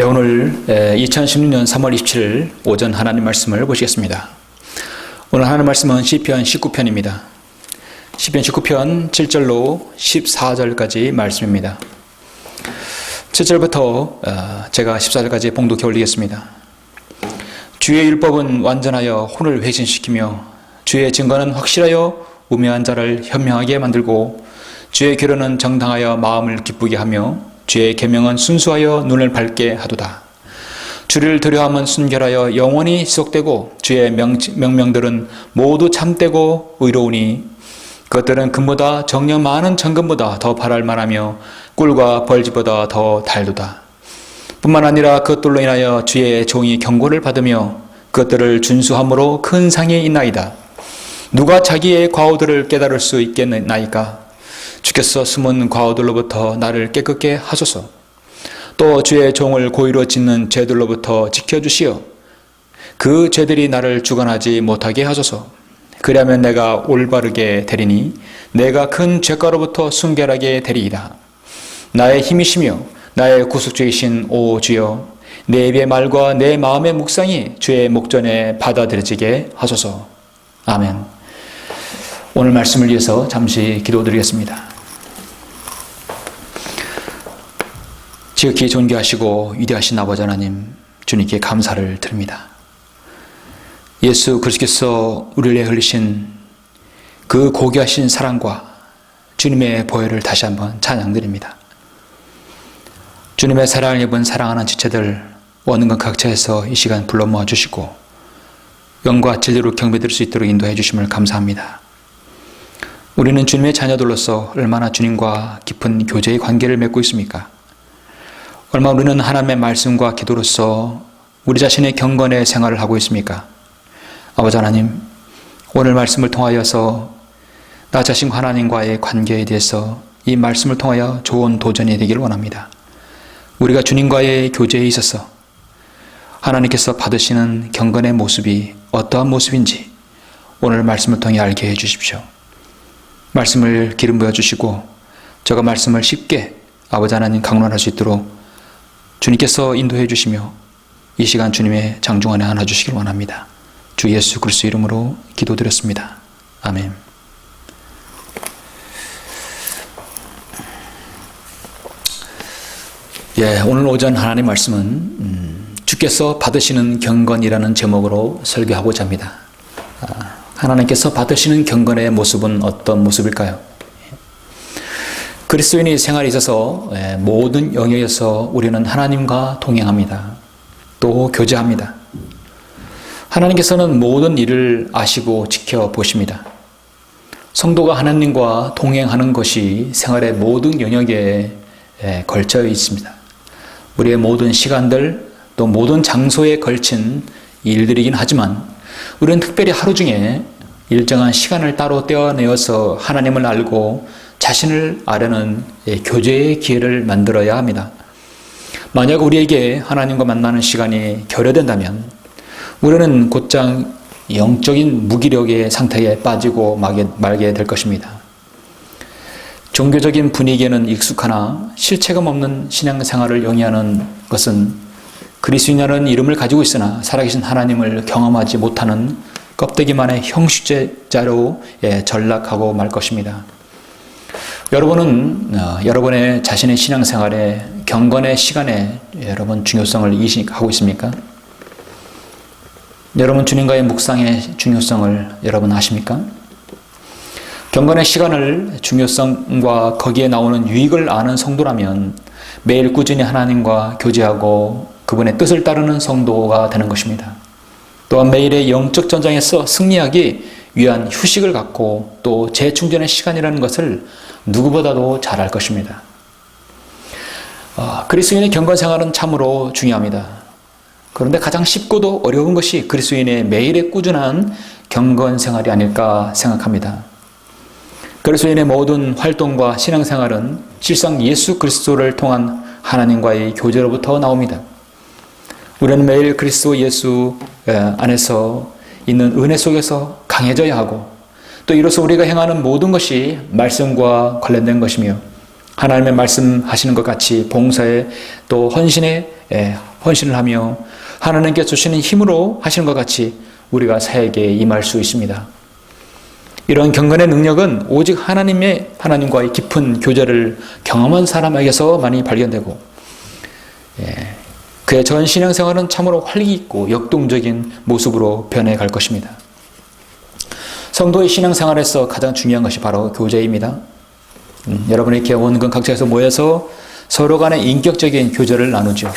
오늘 2016년 3월 27일 오전 하나님 말씀을 보시겠습니다. 오늘 하나님 말씀은 시편 19편입니다. 시편 19편 7절로 14절까지 말씀입니다. 7절부터 제가 14절까지 봉독해 올리겠습니다. 주의 율법은 완전하여 혼을 회신시키며 주의 증거는 확실하여 우매한 자를 현명하게 만들고 주의 규례는 정당하여 마음을 기쁘게 하며 주의 계명은 순수하여 눈을 밝게 하도다. 주를 두려워함은 순결하여 영원히 지속되고 주의 명령들은 모두 참되고 의로우니 그것들은 금보다 정녕 많은 정금보다 더 바랄 만하며 꿀과 벌집보다 더 달도다. 뿐만 아니라 그것들로 인하여 주의 종이 경고를 받으며 그것들을 준수함으로 큰 상이 있나이다. 누가 자기의 과오들을 깨달을 수 있겠나이까? 주께서 숨은 과오들로부터 나를 깨끗게 하소서. 또 주의 종을 고의로 짓는 죄들로부터 지켜주시어 그 죄들이 나를 주관하지 못하게 하소서. 그리하면 내가 올바르게 되리니 내가 큰 죄가로부터 순결하게 되리이다. 나의 힘이시며 나의 구속주이신 오 주여, 내 입의 말과 내 마음의 묵상이 주의 목전에 받아들여지게 하소서. 아멘. 오늘 말씀을 위해서 잠시 기도드리겠습니다. 지극히 존귀하시고 위대하신 아버지 하나님, 주님께 감사를 드립니다. 예수 그리스도께서 우리를 위해 흘리신 그 고귀하신 사랑과 주님의 보혈을 다시 한번 찬양드립니다. 주님의 사랑을 입은 사랑하는 지체들 원능과 각처에서 이 시간 불러 모아주시고 영과 진리로 경배드릴 수 있도록 인도해 주심을 감사합니다. 우리는 주님의 자녀들로서 얼마나 주님과 깊은 교제의 관계를 맺고 있습니까? 얼마나 우리는 하나님의 말씀과 기도로서 우리 자신의 경건의 생활을 하고 있습니까? 아버지 하나님, 오늘 말씀을 통하여서 나 자신과 하나님과의 관계에 대해서 이 말씀을 통하여 좋은 도전이 되기를 원합니다. 우리가 주님과의 교제에 있어서 하나님께서 받으시는 경건의 모습이 어떠한 모습인지 오늘 말씀을 통해 알게 해주십시오. 말씀을 기름 부어주시고 저가 말씀을 쉽게 아버지 하나님 강론할 수 있도록 주님께서 인도해 주시며 이 시간 주님의 장중 안에 안아 주시길 원합니다. 주 예수 그리스도 이름으로 기도드렸습니다. 아멘. 오늘 오전 하나님 말씀은 주께서 받으시는 경건이라는 제목으로 설교하고자 합니다. 하나님께서 받으시는 경건의 모습은 어떤 모습일까요? 그리스도인의 생활에 있어서 모든 영역에서 우리는 하나님과 동행합니다. 또 교제합니다. 하나님께서는 모든 일을 아시고 지켜보십니다. 성도가 하나님과 동행하는 것이 생활의 모든 영역에 걸쳐 있습니다. 우리의 모든 시간들 또 모든 장소에 걸친 일들이긴 하지만 우리는 특별히 하루 중에 일정한 시간을 따로 떼어내어서 하나님을 알고 자신을 아려는 교제의 기회를 만들어야 합니다. 만약 우리에게 하나님과 만나는 시간이 결여된다면 우리는 곧장 영적인 무기력의 상태에 빠지고 말게 될 것입니다. 종교적인 분위기에는 익숙하나 실체감 없는 신앙생활을 영위하는 것은 그리스도인이라는 이름을 가지고 있으나 살아계신 하나님을 경험하지 못하는 껍데기만의 형식제자로 전락하고 말 것입니다. 여러분은 여러분의 자신의 신앙생활에 경건의 시간에 여러분 중요성을 인식하고 있습니까? 여러분 주님과의 묵상의 중요성을 여러분 아십니까? 경건의 시간을 중요성과 거기에 나오는 유익을 아는 성도라면 매일 꾸준히 하나님과 교제하고 그분의 뜻을 따르는 성도가 되는 것입니다. 또한 매일의 영적 전장에서 승리하기 위한 휴식을 갖고 또 재충전의 시간이라는 것을 누구보다도 잘 알 것입니다. 그리스도인의 경건 생활은 참으로 중요합니다. 그런데 가장 쉽고도 어려운 것이 그리스도인의 매일의 꾸준한 경건 생활이 아닐까 생각합니다. 그리스도인의 모든 활동과 신앙생활은 실상 예수 그리스도를 통한 하나님과의 교제로부터 나옵니다. 우리는 매일 그리스도 예수 안에서 있는 은혜 속에서 강해져야 하고 또 이로써 우리가 행하는 모든 것이 말씀과 관련된 것이며 하나님의 말씀하시는 것 같이 봉사에 또 헌신에 헌신을 하며 하나님께 주시는 힘으로 하시는 것 같이 우리가 사역에 임할 수 있습니다. 이런 경건의 능력은 오직 하나님과의 깊은 교제를 경험한 사람에게서만이 발견되고 그의 전 신앙생활은 참으로 활기 있고 역동적인 모습으로 변해갈 것입니다. 성도의 신앙생활에서 가장 중요한 것이 바로 교제입니다. 여러분이 이렇게 원근 각지에서 모여서 서로 간의 인격적인 교제를 나누죠.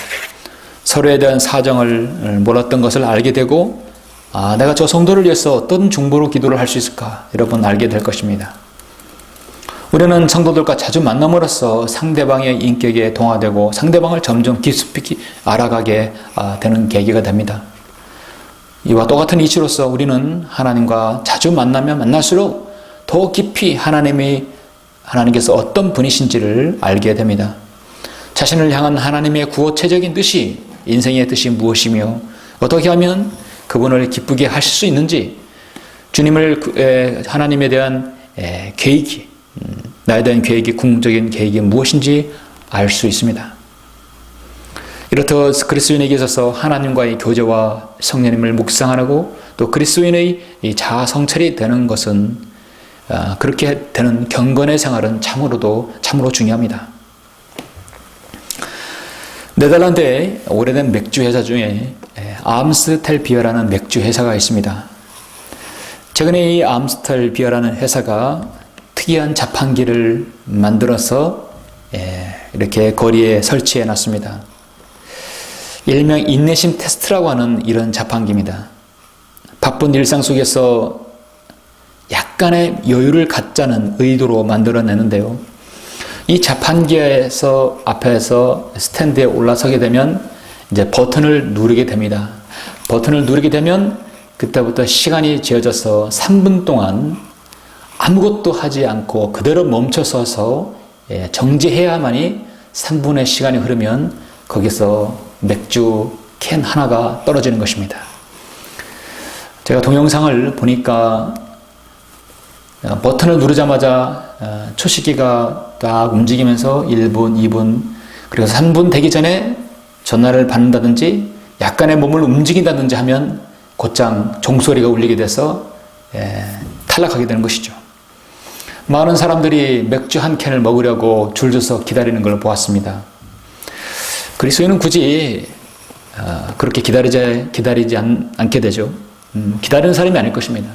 서로에 대한 사정을 몰랐던 것을 알게 되고 내가 저 성도를 위해서 어떤 중보로 기도를 할 수 있을까 여러분 알게 될 것입니다. 우리는 성도들과 자주 만남으로써 상대방의 인격에 동화되고 상대방을 점점 깊이 알아가게 되는 계기가 됩니다. 이와 똑같은 이치로서 우리는 하나님과 자주 만나면 만날수록 더 깊이 하나님께서 어떤 분이신지를 알게 됩니다. 자신을 향한 하나님의 구호체적인 뜻이 인생의 뜻이 무엇이며 어떻게 하면 그분을 기쁘게 하실 수 있는지 하나님에 대한 계획이 나에 대한 계획이 궁극적인 계획이 무엇인지 알 수 있습니다. 이렇듯 그리스도인에게 있어서 하나님과의 교제와 성령님을 묵상하고 또 그리스도인의 자아 성찰이 되는 것은 그렇게 되는 경건의 생활은 참으로 중요합니다. 네덜란드의 오래된 맥주 회사 중에 암스텔 비어라는 맥주 회사가 있습니다. 최근에 이 암스텔 비어라는 회사가 특이한 자판기를 만들어서 이렇게 거리에 설치해 놨습니다. 일명 인내심 테스트라고 하는 이런 자판기입니다. 바쁜 일상 속에서 약간의 여유를 갖자는 의도로 만들어내는데요. 이 자판기에서 앞에서 스탠드에 올라서게 되면 이제 버튼을 누르게 됩니다. 버튼을 누르게 되면 그때부터 시간이 지어져서 3분 동안 아무것도 하지 않고 그대로 멈춰서서 정지해야만이 3분의 시간이 흐르면 거기서 맥주 캔 하나가 떨어지는 것입니다. 제가 동영상을 보니까 버튼을 누르자마자 초시계가 딱 움직이면서 1분, 2분, 그리고 3분 되기 전에 전화를 받는다든지 약간의 몸을 움직인다든지 하면 곧장 종소리가 울리게 돼서 탈락하게 되는 것이죠. 많은 사람들이 맥주 한 캔을 먹으려고 줄서서 기다리는 걸 보았습니다. 그리스도인은 굳이 그렇게 기다리지 않게 되죠. 기다리는 사람이 아닐 것입니다.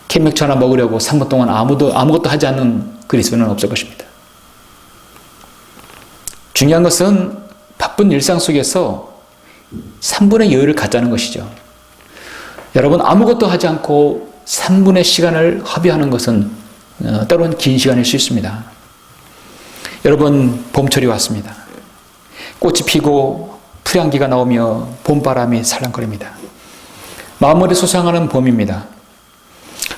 캔 맥주 하나 먹으려고 3분 동안 아무것도 하지 않는 그리스도인은 없을 것입니다. 중요한 것은 바쁜 일상 속에서 3분의 여유를 갖자는 것이죠. 여러분 아무것도 하지 않고 3분의 시간을 허비하는 것은 때로는 긴 시간일 수 있습니다. 여러분 봄철이 왔습니다. 꽃이 피고 풀향기가 나오며 봄바람이 살랑거립니다. 마음으로 소상하는 봄입니다.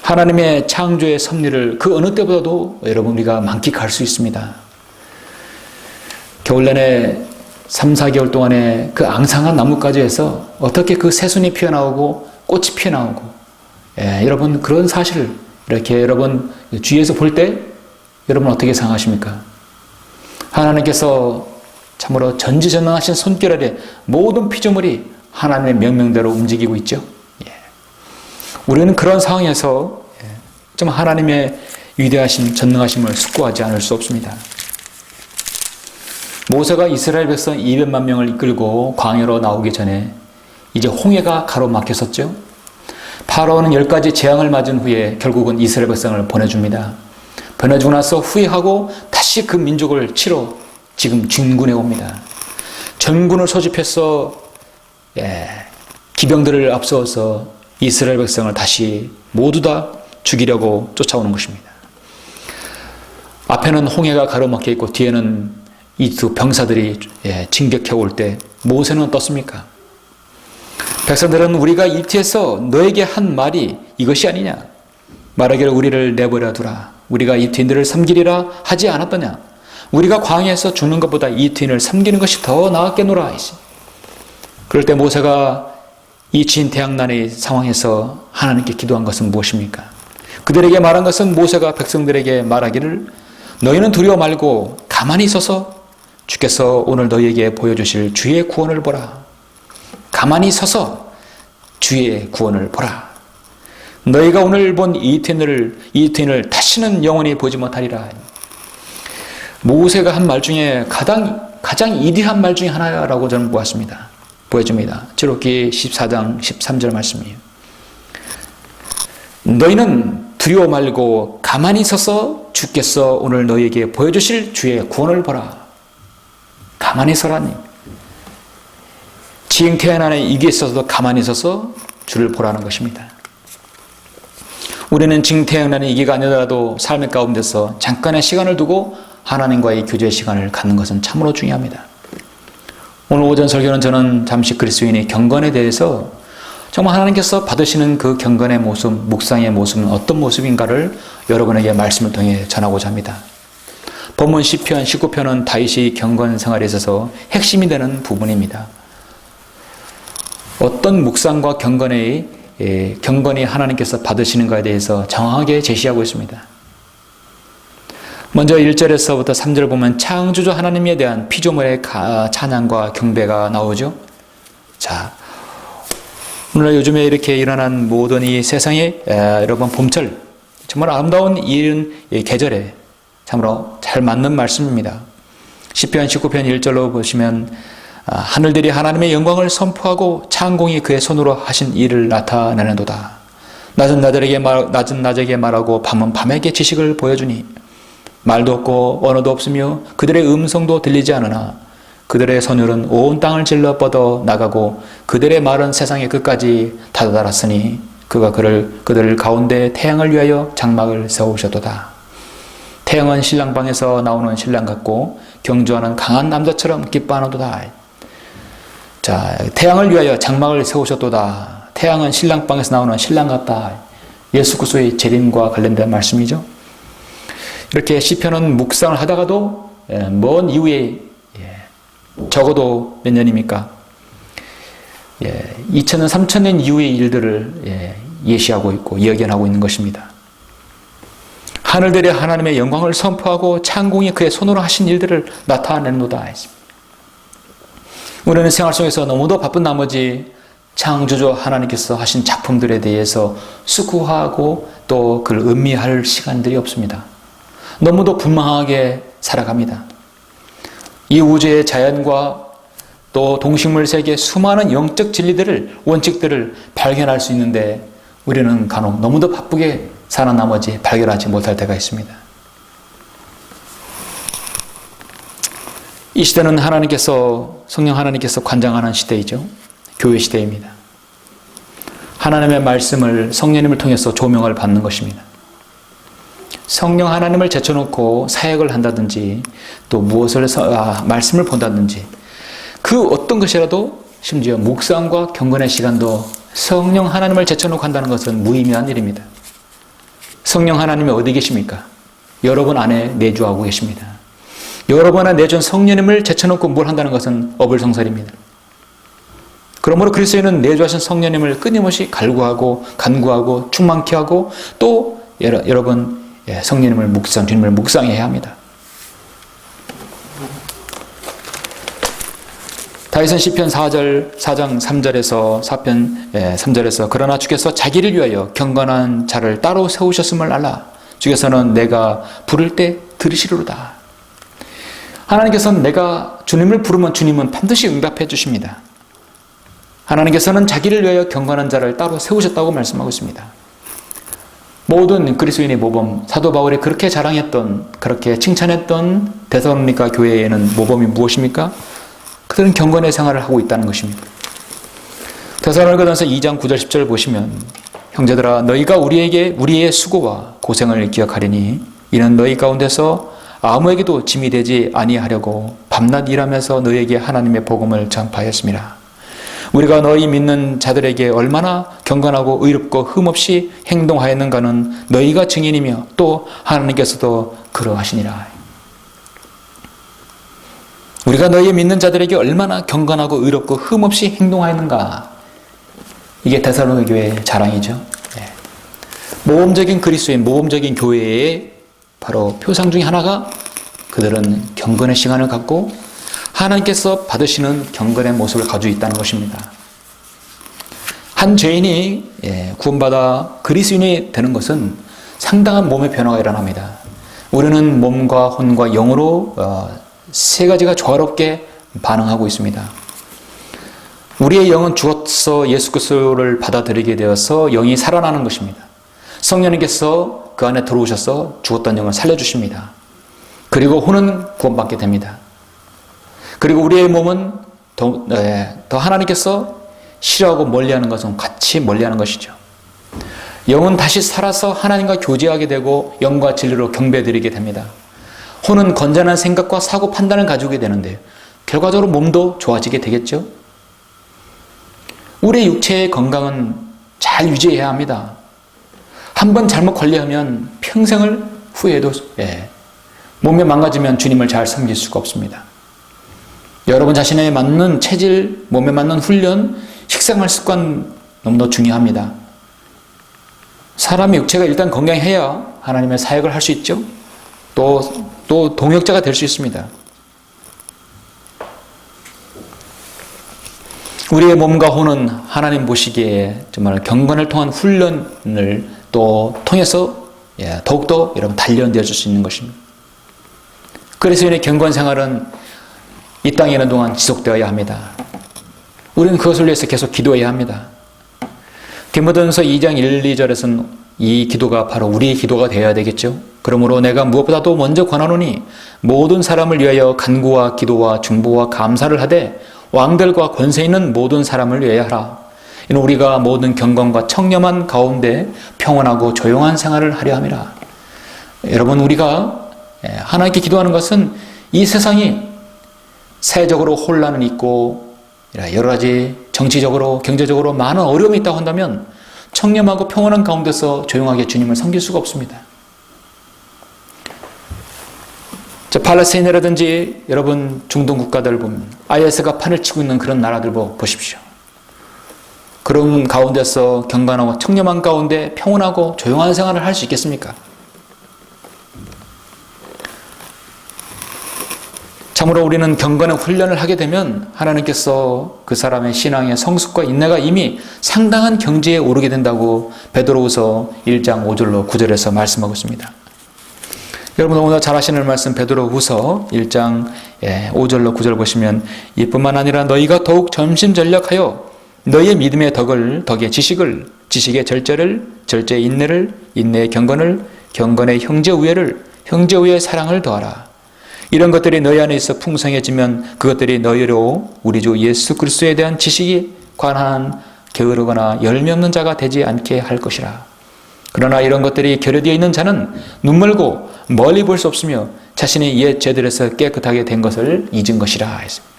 하나님의 창조의 섭리를 그 어느 때보다도 여러분 우리가 만끽할 수 있습니다. 겨울 내내 3, 4개월 동안에 그 앙상한 나뭇가지에서 어떻게 그 새순이 피어나오고 꽃이 피어나오고 여러분 그런 사실을 이렇게 여러분 주위에서 볼 때 여러분 어떻게 생각하십니까? 하나님께서 참으로 전지전능하신 손길 아래 모든 피조물이 하나님의 명령대로 움직이고 있죠. 우리는 그런 상황에서 좀 하나님의 위대하신 전능하심을 숙고하지 않을 수 없습니다. 모세가 이스라엘 백성 200만 명을 이끌고 광야로 나오기 전에 이제 홍해가 가로막혔었죠. 파라오는 10가지 재앙을 맞은 후에 결국은 이스라엘 백성을 보내줍니다. 보내주고 나서 후회하고 다시 그 민족을 치러 지금 진군해 옵니다. 전군을 소집해서 기병들을 앞세워서 이스라엘 백성을 다시 모두 다 죽이려고 쫓아오는 것입니다. 앞에는 홍해가 가로막혀 있고 뒤에는 이 두 병사들이 진격해 올 때 모세는 어떻습니까? 백성들은 우리가 이집트에서 너에게 한 말이 이것이 아니냐? 말하기를 우리를 내버려 두라. 우리가 이집트인들을 섬기리라 하지 않았더냐? 우리가 광야에서 죽는 것보다 이집트인을 섬기는 것이 더 나았겠노라. 그럴 때 모세가 이 진태양난의 상황에서 하나님께 기도한 것은 무엇입니까? 그들에게 말한 것은 모세가 백성들에게 말하기를 너희는 두려워 말고 가만히 서서 주께서 오늘 너희에게 보여주실 주의 구원을 보라. 가만히 서서 주의 구원을 보라. 너희가 오늘 본 이 트윈을 다시는 영원히 보지 못하리라. 모세가 한 말 중에 가장 이디한 말 중에 하나라고 저는 보여집니다. 출애굽기 14장 13절 말씀이에요. 너희는 두려워 말고 가만히 서서 주께서 오늘 너희에게 보여주실 주의 구원을 보라. 가만히 서라니. 지행태어나는 이기에 있어서도 가만히 서서 주를 보라는 것입니다. 우리는 지행태어나는 이기가 아니더라도 삶의 가운데서 잠깐의 시간을 두고 하나님과의 교제의 시간을 갖는 것은 참으로 중요합니다. 오늘 오전 설교는 저는 잠시 그리스도인의 경건에 대해서 정말 하나님께서 받으시는 그 경건의 모습, 묵상의 모습은 어떤 모습인가를 여러분에게 말씀을 통해 전하고자 합니다. 본문 시편 19편은 다윗이 경건 생활에 있어서 핵심이 되는 부분입니다. 어떤 묵상과 경건이 하나님께서 받으시는가에 대해서 정확하게 제시하고 있습니다. 먼저 1절에서부터 3절 보면 창조주 하나님에 대한 피조물의 찬양과 경배가 나오죠. 자, 오늘 요즘에 이렇게 일어난 모든 이 세상에 여러분 봄철 정말 아름다운 이른 계절에 참으로 잘 맞는 말씀입니다. 시편 19편 1절로 보시면 하늘들이 하나님의 영광을 선포하고 창공이 그의 손으로 하신 일을 나타내는도다. 낮은 낮에게 말하고 밤은 밤에게 지식을 보여주니 말도 없고 언어도 없으며 그들의 음성도 들리지 않으나 그들의 선율은 온 땅을 질러 뻗어 나가고 그들의 말은 세상의 끝까지 다다랐으니 그가 그들 가운데 태양을 위하여 장막을 세우셨도다. 태양은 신랑방에서 나오는 신랑 같고 경주하는 강한 남자처럼 기뻐하노도다. 자, 태양을 위하여 장막을 세우셨도다. 태양은 신랑방에서 나오는 신랑 같다. 예수 그리스도의 재림과 관련된 말씀이죠. 이렇게 시편은 묵상을 하다가도 먼 이후에 적어도 몇 년입니까? 2000년, 3000년 이후의 일들을 예시하고 있고 예견하고 있는 것입니다. 하늘들이 하나님의 영광을 선포하고 창공이 그의 손으로 하신 일들을 나타내는도다. 우리는 생활 속에서 너무도 바쁜 나머지 창조주 하나님께서 하신 작품들에 대해서 수고하고 또 그걸 음미할 시간들이 없습니다. 너무도 분망하게 살아갑니다. 이 우주의 자연과 또 동식물 세계의 수많은 영적 진리들을, 원칙들을 발견할 수 있는데 우리는 간혹 너무도 바쁘게 사는 나머지 발견하지 못할 때가 있습니다. 이 시대는 성령 하나님께서 관장하는 시대이죠. 교회 시대입니다. 하나님의 말씀을 성령님을 통해서 조명을 받는 것입니다. 성령 하나님을 제쳐놓고 사역을 한다든지 또 무엇을 말씀을 본다든지 그 어떤 것이라도 심지어 묵상과 경건의 시간도 성령 하나님을 제쳐놓고 한다는 것은 무의미한 일입니다. 성령 하나님이 어디 계십니까? 여러분 안에 내주하고 계십니다. 여러분 안에 내준 성령님을 제쳐놓고 뭘 한다는 것은 어불성설입니다. 그러므로 그리스도인은 내주하신 성령님을 끊임없이 간구하고 충만케 하고 또 여러분 성령님을 주님을 묵상해야 합니다. 다윗은 시편 4장 3절에서 3절에서 그러나 주께서 자기를 위하여 경건한 자를 따로 세우셨음을 알라. 주께서는 내가 부를 때 들으시리로다. 하나님께서는 내가 주님을 부르면 주님은 반드시 응답해 주십니다. 하나님께서는 자기를 위하여 경건한 자를 따로 세우셨다고 말씀하고 있습니다. 모든 그리스도인의 모범, 사도 바울이 그렇게 그렇게 칭찬했던 데살로니가 교회에는 모범이 무엇입니까? 그들은 경건의 생활을 하고 있다는 것입니다. 데살로니가전서 2장 9절 10절 보시면 형제들아 너희가 우리의 수고와 고생을 기억하리니 이는 너희 가운데서 아무에게도 짐이 되지 아니하려고 밤낮 일하면서 너희에게 하나님의 복음을 전파하였습니다. 우리가 너희 믿는 자들에게 얼마나 경건하고 의롭고 흠없이 행동하였는가는 너희가 증인이며 또 하나님께서도 그러하시니라. 우리가 너희 믿는 자들에게 얼마나 경건하고 의롭고 흠없이 행동하였는가. 이게 데살로니가 교회의 자랑이죠. 모범적인 그리스도인, 모범적인 교회의 바로 표상 중에 하나가 그들은 경건의 시간을 갖고 하나님께서 받으시는 경건의 모습을 가지고 있다는 것입니다. 한 죄인이 구원받아 그리스도인이 되는 것은 상당한 몸의 변화가 일어납니다. 우리는 몸과 혼과 영으로 세 가지가 조화롭게 반응하고 있습니다. 우리의 영은 죽어서 예수 그리스도를 받아들이게 되어서 영이 살아나는 것입니다. 성령님께서 그 안에 들어오셔서 죽었던 영을 살려주십니다. 그리고 혼은 구원받게 됩니다. 그리고 우리의 몸은 더 하나님께서 싫어하고 멀리하는 것은 같이 멀리하는 것이죠. 영은 다시 살아서 하나님과 교제하게 되고 영과 진리로 경배드리게 됩니다. 혼은 건전한 생각과 사고 판단을 가지게 되는데 결과적으로 몸도 좋아지게 되겠죠. 우리의 육체의 건강은 잘 유지해야 합니다. 한번 잘못 관리하면 평생을 후회해도 몸이 망가지면 주님을 잘 섬길 수가 없습니다. 여러분 자신에 맞는 체질, 몸에 맞는 훈련, 식생활 습관 너무나 중요합니다. 사람의 육체가 일단 건강해야 하나님의 사역을 할 수 있죠. 또 동역자가 될 수 있습니다. 우리의 몸과 혼은 하나님 보시기에 정말 경건을 통한 훈련을 또 통해서 더욱더 여러분 단련되어 줄 수 있는 것입니다. 그리스도인의 경건 생활은 이 땅에 있는 동안 지속되어야 합니다. 우리는 그것을 위해서 계속 기도해야 합니다. 디모데전서 2장 1, 2절에서는 이 기도가 바로 우리의 기도가 되어야 되겠죠. 그러므로 내가 무엇보다도 먼저 권하노니 모든 사람을 위하여 간구와 기도와 중보와 감사를 하되 왕들과 권세 있는 모든 사람을 위하여 하라. 이는 우리가 모든 경건과 청렴한 가운데 평온하고 조용한 생활을 하려 함이라. 여러분, 우리가 하나님께 기도하는 것은 이 세상이 사회적으로 혼란은 있고 여러 가지 정치적으로 경제적으로 많은 어려움이 있다고 한다면 청렴하고 평온한 가운데서 조용하게 주님을 섬길 수가 없습니다. 팔레스타인이라든지 여러분 중동 국가들 보면 IS가 판을 치고 있는 그런 나라들 보십시오. 그런 가운데서 경건하고 청렴한 가운데 평온하고 조용한 생활을 할 수 있겠습니까? 참으로 우리는 경건의 훈련을 하게 되면 하나님께서 그 사람의 신앙의 성숙과 인내가 이미 상당한 경지에 오르게 된다고 베드로후서 1장 5절로 9절에서 말씀하고 있습니다. 여러분 오늘 잘 아시는 말씀 베드로후서 1장 5절로 9절 보시면 이뿐만 아니라 너희가 더욱 전심전력하여 너희의 믿음의 덕의 지식을, 지식의 절제를, 절제의 인내를, 인내의 경건을, 경건의 형제우애를, 형제우애의 사랑을 더하라. 이런 것들이 너희 안에 있어 풍성해지면 그것들이 너희로 우리 주 예수 그리스도에 대한 지식이 관한 게으르거나 열매 없는 자가 되지 않게 할 것이라. 그러나 이런 것들이 결여되어 있는 자는 눈멀고 멀리 볼 수 없으며 자신이 옛 죄들에서 깨끗하게 된 것을 잊은 것이라 했습니다.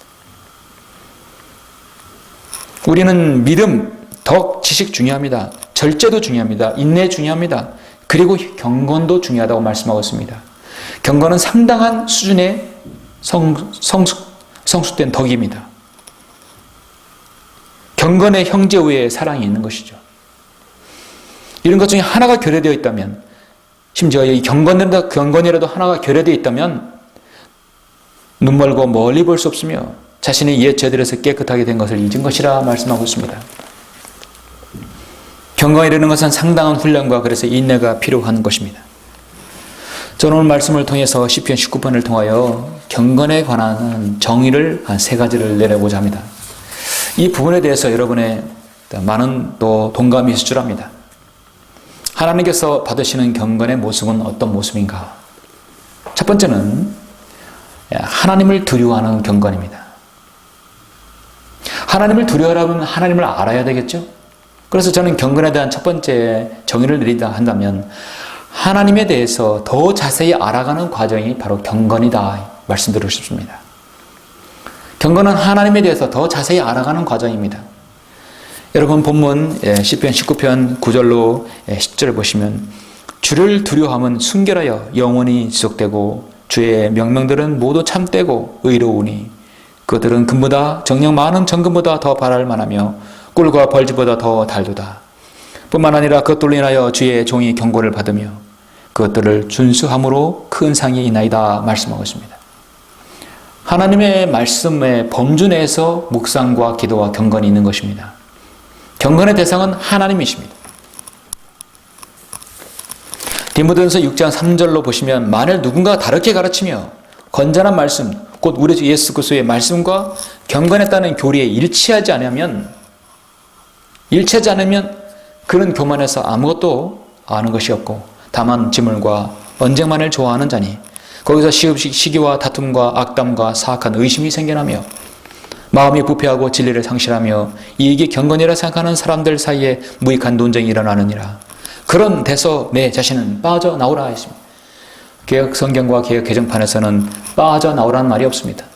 우리는 믿음, 덕, 지식 중요합니다. 절제도 중요합니다. 인내 중요합니다. 그리고 경건도 중요하다고 말씀하고 있습니다. 경건은 상당한 수준의 성숙된 덕입니다. 경건의 형제우애의 사랑이 있는 것이죠. 이런 것 중에 하나가 결여되어 있다면, 심지어 이 경건이라도 하나가 결여되어 있다면 눈멀고 멀리 볼 수 없으며 자신의 옛 죄들에서 깨끗하게 된 것을 잊은 것이라 말씀하고 있습니다. 경건에 이르는 것은 상당한 훈련과 그래서 인내가 필요한 것입니다. 저는 오늘 말씀을 통해서 시편 19편을 통하여 경건에 관한 정의를 한 세 가지를 내려보자 합니다. 이 부분에 대해서 여러분의 많은 또 동감이 있을 줄 압니다. 하나님께서 받으시는 경건의 모습은 어떤 모습인가? 첫 번째는 하나님을 두려워하는 경건입니다. 하나님을 두려워하려면 하나님을 알아야 되겠죠? 그래서 저는 경건에 대한 첫 번째 정의를 내린다 한다면 하나님에 대해서 더 자세히 알아가는 과정이 바로 경건이다 말씀드리고 싶습니다. 경건은 하나님에 대해서 더 자세히 알아가는 과정입니다. 여러분 본문 시편 19편 9절로 10절을 보시면 주를 두려워함은 순결하여 영원히 지속되고 주의 명령들은 모두 참되고 의로우니 그들은 금보다 정녕 많은 정금보다 더 바랄 만하며 꿀과 벌집보다 더 달도다. 뿐만 아니라 그것들로 인하여 주의 종이 경고를 받으며 그것들을 준수함으로 큰 상이 있나이다 말씀하고 있습니다. 하나님의 말씀의 범주 내에서 묵상과 기도와 경건이 있는 것입니다. 경건의 대상은 하나님이십니다. 디모데전서 6장 3절로 보시면 만일 누군가 다르게 가르치며 건전한 말씀 곧 우리 주 예수 그리스도의 말씀과 경건했다는 교리에 일치하지 않으면 그런 교만에서 아무것도 아는 것이 없고 다만 지물과 언쟁만을 좋아하는 자니 거기서 시기와 다툼과 악담과 사악한 의심이 생겨나며 마음이 부패하고 진리를 상실하며 이익이 경건이라 생각하는 사람들 사이에 무익한 논쟁이 일어나느니라. 그런 데서 내 자신은 빠져나오라 했습니다. 개혁 성경과 개혁 개정판에서는 빠져나오라는 말이 없습니다.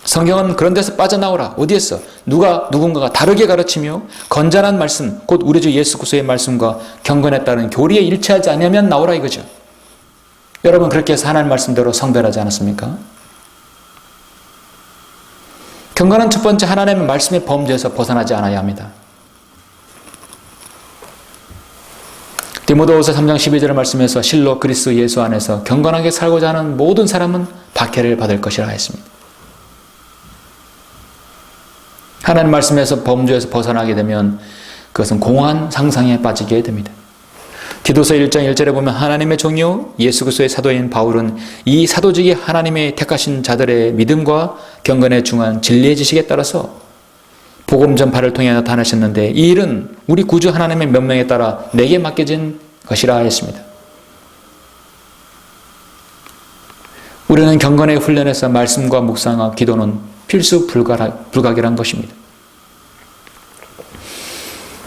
성경은 그런 데서 빠져나오라. 어디에서? 누군가가 다르게 가르치며 건전한 말씀, 곧 우리 주 예수 그리스도의 말씀과 경건에 따른 교리에 일치하지 않으면 나오라 이거죠. 여러분 그렇게 해서 하나님 말씀대로 성별하지 않았습니까? 경건은 첫 번째 하나님의 말씀의 범주에서 벗어나지 않아야 합니다. 디모데후서 3장 12절의 말씀에서 실로 그리스도 예수 안에서 경건하게 살고자 하는 모든 사람은 박해를 받을 것이라 했습니다. 하나님 말씀에서 범주에서 벗어나게 되면 그것은 공허한 상상에 빠지게 됩니다. 디도서 1장 1절에 보면 하나님의 종이요 예수 그리스도의 사도인 바울은 이 사도직이 하나님의 택하신 자들의 믿음과 경건에 중한 진리의 지식에 따라서 복음 전파를 통해 나타나셨는데 이 일은 우리 구주 하나님의 명령에 따라 내게 맡겨진 것이라 했습니다. 우리는 경건의 훈련에서 말씀과 묵상과 기도는 필수 불가결한 것입니다.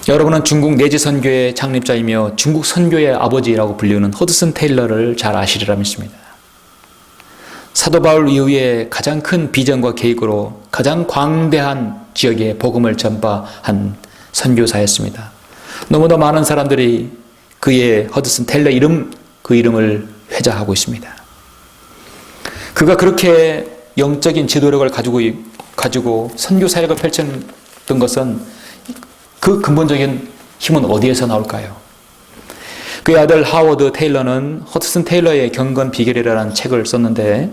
여러분은 중국 내지 선교의 창립자이며 중국 선교의 아버지라고 불리는 허드슨 테일러를 잘 아시리라 믿습니다. 사도 바울 이후에 가장 큰 비전과 계획으로 가장 광대한 지역에 복음을 전파한 선교사였습니다. 너무나 많은 사람들이 그의 허드슨 테일러 그 이름을 회자하고 있습니다. 그가 그렇게 영적인 지도력을 가지고 선교 사역을 펼쳤던 것은 그 근본적인 힘은 어디에서 나올까요? 그의 아들 하워드 테일러는 허드슨 테일러의 경건 비결이라는 책을 썼는데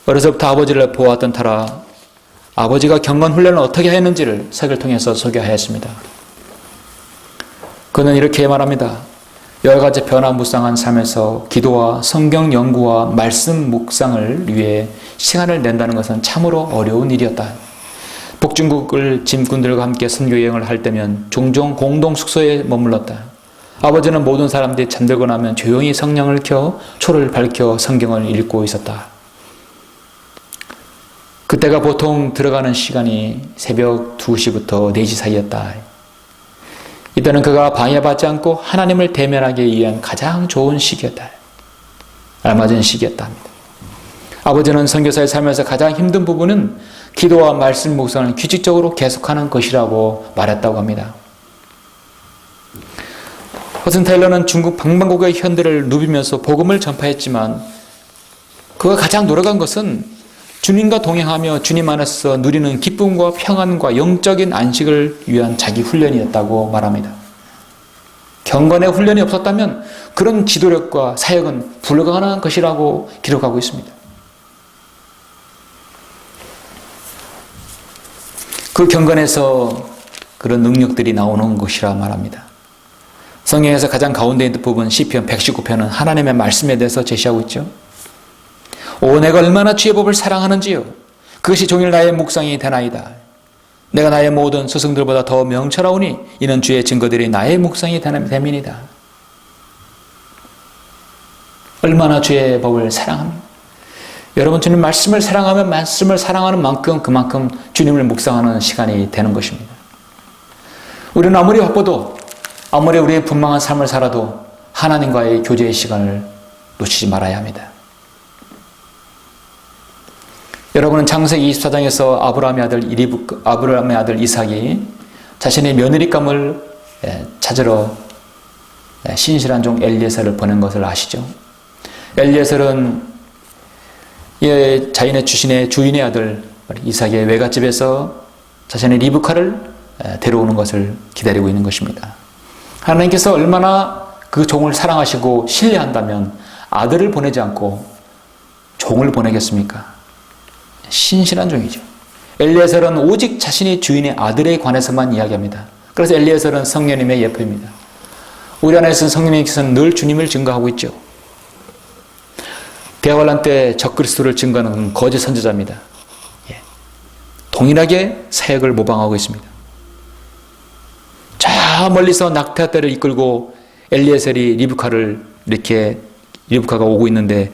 어려서부터 아버지를 보았던 터라 아버지가 경건 훈련을 어떻게 했는지를 책을 통해서 소개하였습니다. 그는 이렇게 말합니다. 여러 가지 변화무쌍한 삶에서 기도와 성경 연구와 말씀 묵상을 위해 시간을 낸다는 것은 참으로 어려운 일이었다. 북중국을 짐꾼들과 함께 선교여행을 할 때면 종종 공동 숙소에 머물렀다. 아버지는 모든 사람들이 잠들고 나면 조용히 성냥을 켜 초를 밝혀 성경을 읽고 있었다. 그때가 보통 들어가는 시간이 새벽 2시부터 4시 사이였다. 이때는 그가 방해받지 않고 하나님을 대면하기 위한 가장 좋은 시기였다. 알맞은 시기였다 합니다. 아버지는 선교사의 삶에서 가장 힘든 부분은 기도와 말씀 묵상을 규칙적으로 계속하는 것이라고 말했다고 합니다. 허슨 테일러는 중국 방방곡곡의 현대를 누비면서 복음을 전파했지만 그가 가장 노력한 것은 주님과 동행하며 주님 안에서 누리는 기쁨과 평안과 영적인 안식을 위한 자기 훈련이었다고 말합니다. 경건의 훈련이 없었다면 그런 지도력과 사역은 불가능한 것이라고 기록하고 있습니다. 그 경건에서 그런 능력들이 나오는 것이라 말합니다. 성경에서 가장 가운데 있는 부분 시편 119편은 하나님의 말씀에 대해서 제시하고 있죠. 오 내가 얼마나 주의 법을 사랑하는지요. 그것이 종일 나의 묵상이 되나이다. 내가 나의 모든 스승들보다 더 명철하오니 이는 주의 증거들이 나의 묵상이 됨이니이다. 얼마나 주의 법을 사랑합니다. 여러분 주님 말씀을 사랑하면 말씀을 사랑하는 만큼 그만큼 주님을 묵상하는 시간이 되는 것입니다. 우리는 아무리 바빠도 아무리 우리의 분명한 삶을 살아도 하나님과의 교제의 시간을 놓치지 말아야 합니다. 여러분은 창세기 24장에서 아브라함의 아들 이삭이 자신의 며느리감을 찾으러 신실한 종 엘리에셀을 보낸 것을 아시죠? 엘리에셀은 자인의 주인의 아들 이삭의 외갓집에서 자신의 리브카를 데려오는 것을 기다리고 있는 것입니다. 하나님께서 얼마나 그 종을 사랑하시고 신뢰한다면 아들을 보내지 않고 종을 보내겠습니까? 신실한 종이죠. 엘리에셀은 오직 자신이 주인의 아들에 관해서만 이야기합니다. 그래서 엘리에셀은 성령님의 예표입니다. 우리 안에서는 성령님께서는 늘 주님을 증거하고 있죠. 대환란 때 적그리스도를 증거하는 거짓 선지자입니다. 동일하게 사역을 모방하고 있습니다. 저 멀리서 낙타 떼를 이끌고 엘리에셀이 리브카가 오고 있는데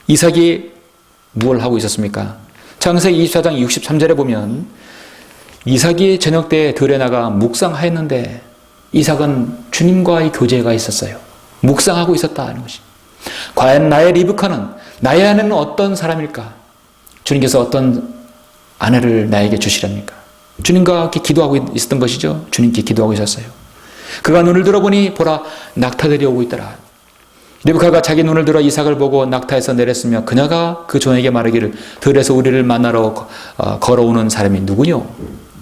이삭이 무엇을 하고 있었습니까? 창세기 24장 63절에 보면 이삭이 저녁 때 들에 나가 묵상하였는데 이삭은 주님과의 교제가 있었어요. 묵상하고 있었다 하는 것이. 과연 나의 리브카는 나의 아내는 어떤 사람일까? 주님께서 어떤 아내를 나에게 주시렵니까? 주님과 함께 기도하고 있었던 것이죠. 주님께 기도하고 있었어요. 그가 눈을 들어보니 보라 낙타들이 오고 있더라. 리브카가 자기 눈을 들어 이삭을 보고 낙타에서 내렸으며 그녀가 그 종에게 말하기를 들에서 우리를 만나러 걸어오는 사람이 누구뇨?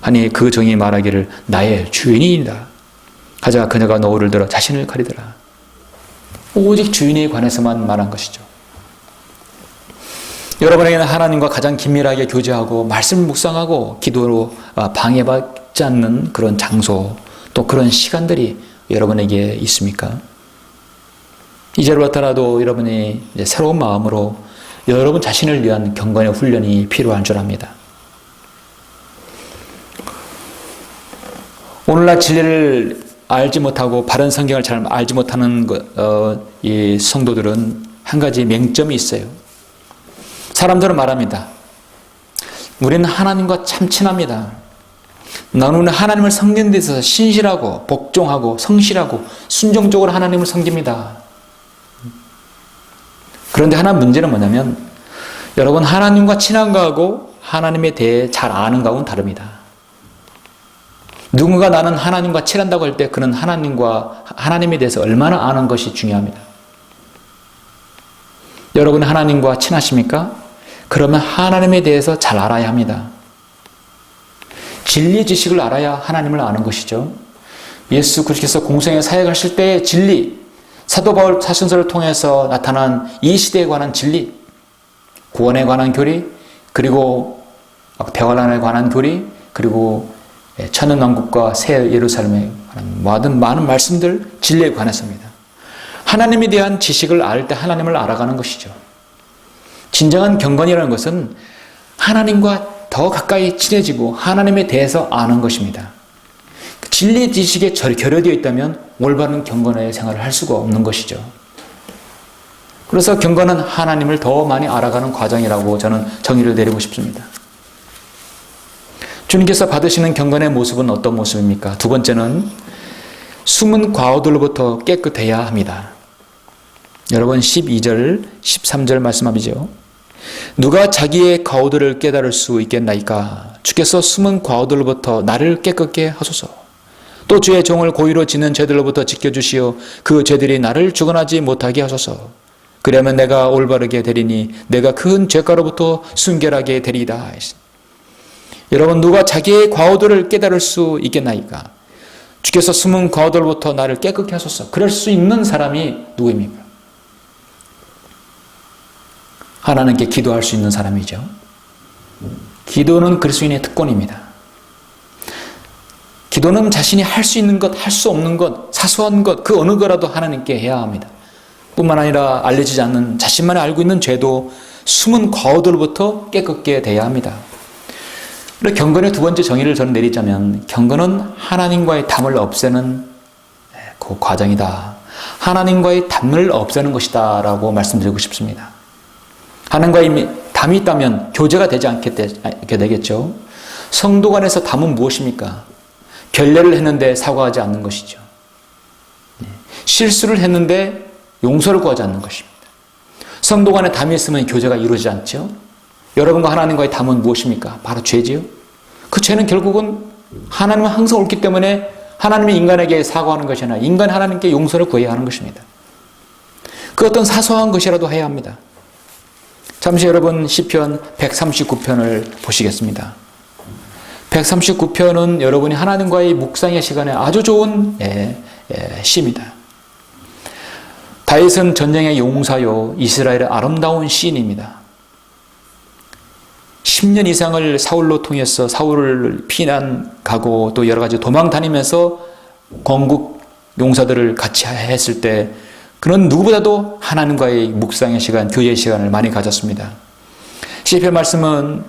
하니 그 종이 말하기를 나의 주인이니이다. 하자 그녀가 노울을 들어 자신을 가리더라. 오직 주인에 관해서만 말한 것이죠. 여러분에게는 하나님과 가장 긴밀하게 교제하고 말씀을 묵상하고 기도로 방해받지 않는 그런 장소 또 그런 시간들이 여러분에게 있습니까? 이제로부터라도 여러분이 이제 새로운 마음으로 여러분 자신을 위한 경건의 훈련이 필요한 줄 압니다. 오늘날 진리를 알지 못하고 바른 성경을 잘 알지 못하는 이 성도들은 한 가지 맹점이 있어요. 사람들은 말합니다. 우리는 하나님과 참 친합니다. 나는 하나님을 섬기는 데 있어서 신실하고 복종하고 성실하고 순종적으로 하나님을 섬깁니다. 그런데 하나 문제는 뭐냐면 여러분 하나님과 친한 거하고 하나님에 대해 잘 아는 거하고는 다릅니다. 누군가 나는 하나님과 친한다고 할 때 그는 하나님에 대해서 얼마나 아는 것이 중요합니다. 여러분 하나님과 친하십니까? 그러면 하나님에 대해서 잘 알아야 합니다. 진리 지식을 알아야 하나님을 아는 것이죠. 예수 그리스도께서 공생에 사역하실 때의 진리, 사도 바울 사신서를 통해서 나타난 이 시대에 관한 진리, 구원에 관한 교리, 그리고 대환란에 관한 교리, 그리고 천연왕국과 새 예루살렘에 관한 많은 말씀들, 진리에 관해서입니다. 하나님에 대한 지식을 알 때 하나님을 알아가는 것이죠. 진정한 경건이라는 것은 하나님과 더 가까이 친해지고 하나님에 대해서 아는 것입니다. 진리 지식에 결여되어 있다면 올바른 경건의 생활을 할 수가 없는 것이죠. 그래서 경건은 하나님을 더 많이 알아가는 과정이라고 저는 정의를 내리고 싶습니다. 주님께서 받으시는 경건의 모습은 어떤 모습입니까? 두 번째는 숨은 과오들로부터 깨끗해야 합니다. 여러분 12절, 13절 말씀하시죠. 누가 자기의 과오들을 깨달을 수 있겠나이까? 주께서 숨은 과오들로부터 나를 깨끗게 하소서. 또 주의 종을 고의로 짓는 죄들로부터 지켜주시어 그 죄들이 나를 주관하지 못하게 하소서. 그러면 내가 올바르게 되리니 내가 큰 죄가로부터 순결하게 되리이다. 여러분 누가 자기의 과오들을 깨달을 수 있겠나이까? 주께서 숨은 과오들로부터 나를 깨끗게 하소서. 그럴 수 있는 사람이 누구입니까? 하나님께 기도할 수 있는 사람이죠. 기도는 그리스도인의 특권입니다. 기도는 자신이 할 수 있는 것, 할 수 없는 것, 사소한 것, 그 어느 거라도 하나님께 해야 합니다. 뿐만 아니라 알려지지 않는 자신만이 알고 있는 죄도 숨은 과오들로부터 깨끗게 돼야 합니다. 그리고 경건의 두 번째 정의를 저는 내리자면 경건은 하나님과의 담을 없애는 그 과정이다. 하나님과의 담을 없애는 것이다 라고 말씀드리고 싶습니다. 하나님과의 담이 있다면 교제가 되지 않게 되겠죠. 성도 간에서 담은 무엇입니까? 결례를 했는데 사과하지 않는 것이죠. 실수를 했는데 용서를 구하지 않는 것입니다. 성도 간에 담이 있으면 교제가 이루어지지 않죠. 여러분과 하나님과의 담은 무엇입니까? 바로 죄지요. 그 죄는 결국은 하나님은 항상 옳기 때문에 하나님이 인간에게 사과하는 것이 아니라 인간 하나님께 용서를 구해야 하는 것입니다. 그 어떤 사소한 것이라도 해야 합니다. 잠시 여러분 시편 139편을 보시겠습니다. 139편은 여러분이 하나님과의 묵상의 시간에 아주 좋은 시입니다. 다윗은 전쟁의 용사요 이스라엘의 아름다운 시인입니다. 10년 이상을 사울로 통해서 사울을 피난 가고 또 여러 가지 도망 다니면서 건국 용사들을 같이 했을 때 그는 누구보다도 하나님과의 묵상의 시간, 교제의 시간을 많이 가졌습니다. 시편 말씀은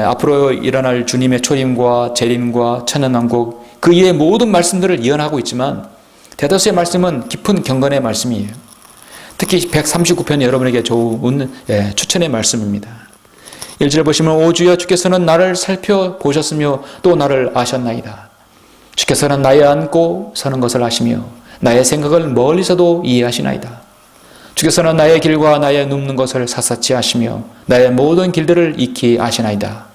앞으로 일어날 주님의 초림과 재림과 천연왕국 그 이외의 모든 말씀들을 예언하고 있지만 대다수의 말씀은 깊은 경건의 말씀이에요. 특히 139편이 여러분에게 좋은 추천의 말씀입니다. 1절 보시면 오 주여 주께서는 나를 살펴보셨으며 또 나를 아셨나이다. 주께서는 나의 앉고 서는 것을 아시며 나의 생각을 멀리서도 이해하시나이다. 주께서는 나의 길과 나의 눕는 것을 샅샅이 아시며 나의 모든 길들을 익히 아시나이다.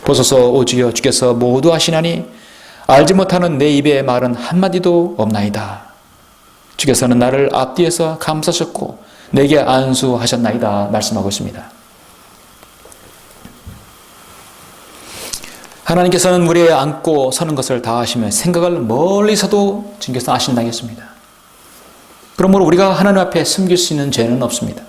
보소서 오 주여 주께서 모두 아시나니 알지 못하는 내 입에 말은 한마디도 없나이다. 주께서는 나를 앞뒤에서 감싸셨고 내게 안수하셨나이다 말씀하고 있습니다. 하나님께서는 우리의 앉고 서는 것을 다 아시며 생각을 멀리서도 주께서 아신다고 했습니다. 그러므로 우리가 하나님 앞에 숨길 수 있는 죄는 없습니다.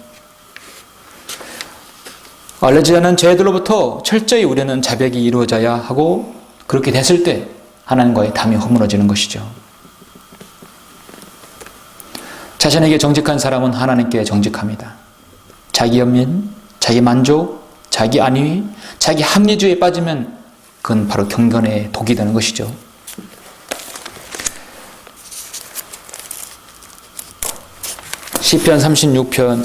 알려지지 않은 죄들로부터 철저히 우리는 자백이 이루어져야 하고 그렇게 됐을 때 하나님과의 담이 허물어지는 것이죠. 자신에게 정직한 사람은 하나님께 정직합니다. 자기 연민, 자기 만족, 자기 안위, 자기 합리주의에 빠지면 그건 바로 경건의 독이 되는 것이죠. 시편 32편